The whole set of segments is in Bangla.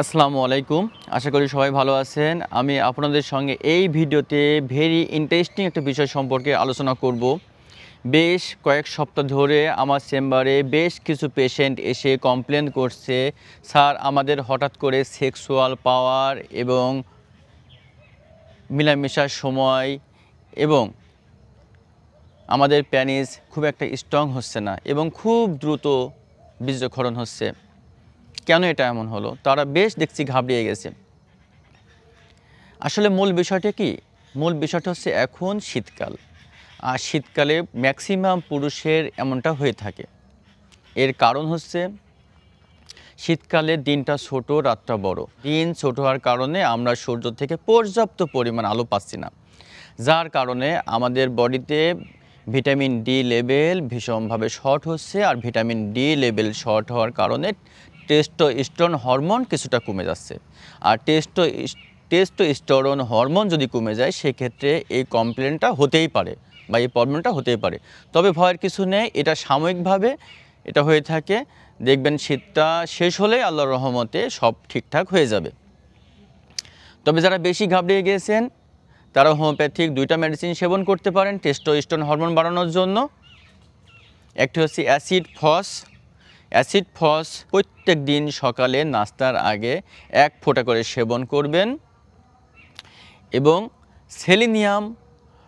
আসসালামু আলাইকুম। আশা করি সবাই ভালো আছেন। আমি আপনাদের সঙ্গে এই ভিডিওতে ভেরি ইন্টারেস্টিং একটা বিষয় সম্পর্কে আলোচনা করব। বেশ কয়েক সপ্তাহ ধরে আমার চেম্বারে বেশ কিছু পেশেন্ট এসে কমপ্লেন করছে, স্যার আমাদের হঠাৎ করে সেক্সুয়াল পাওয়ার এবং মেলামেশার সময় এবং আমাদের প্যানিস খুব একটা স্ট্রং হচ্ছে না এবং খুব দ্রুত বীর্যক্ষরণ হচ্ছে। কেন এটা এমন হলো? তারা বেশ দেখছি ঘাবড়িয়ে গেছে। আসলে মূল বিষয়টা কি? মূল বিষয়টা হচ্ছে এখন শীতকাল। আর শীতকালে ম্যাক্সিমাম পুরুষের এমনটা হয়ে থাকে। এর কারণ হচ্ছে শীতকালে দিনটা ছোট, রাতটা বড়। দিন ছোট হওয়ার কারণে আমরা সূর্য থেকে পর্যাপ্ত পরিমাণ আলো পাচ্ছি না। যার কারণে আমাদের বডিতে ভিটামিন ডি লেভেল ভীষণভাবে শর্ট হচ্ছে, আর ভিটামিন ডি লেভেল শর্ট হওয়ার কারণে টেস্টোস্টেরন হরমোন কিছুটা কমে যাচ্ছে। আর টেস্টোস্টেরন হরমোন যদি কমে যায়, সেক্ষেত্রে এই কমপ্লেনটা হতেই পারে বা এই প্রবলেমটা হতেই পারে। তবে ভয়ের কিছু নেই, এটা সাময়িকভাবে এটা হয়ে থাকে। দেখবেন শীতটা শেষ হলেই আল্লাহর রহমতে সব ঠিকঠাক হয়ে যাবে। তবে যারা বেশি ঘাবড়িয়ে গিয়েছেন, তারা হোমিওপ্যাথিক দুইটা মেডিসিন সেবন করতে পারেন টেস্টোস্টেরন হরমোন বাড়ানোর জন্য। একটি হচ্ছে অ্যাসিড ফস প্রত্যেক দিন সকালে নাস্তার আগে 1 ফোঁটা করে সেবন করবেন, এবং সেলিনিয়াম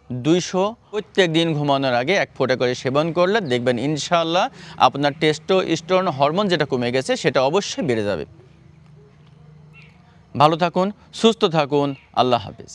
200 প্রত্যেক দিন ঘুমানোর আগে 1 ফোঁটা করে সেবন করলে দেখবেন ইনশাআল্লাহ আপনার টেস্টোস্টেরন হরমোন যেটা কমে গেছে সেটা অবশ্যই বেড়ে যাবে। ভালো থাকুন, সুস্থ থাকুন, আল্লাহ হাফেজ।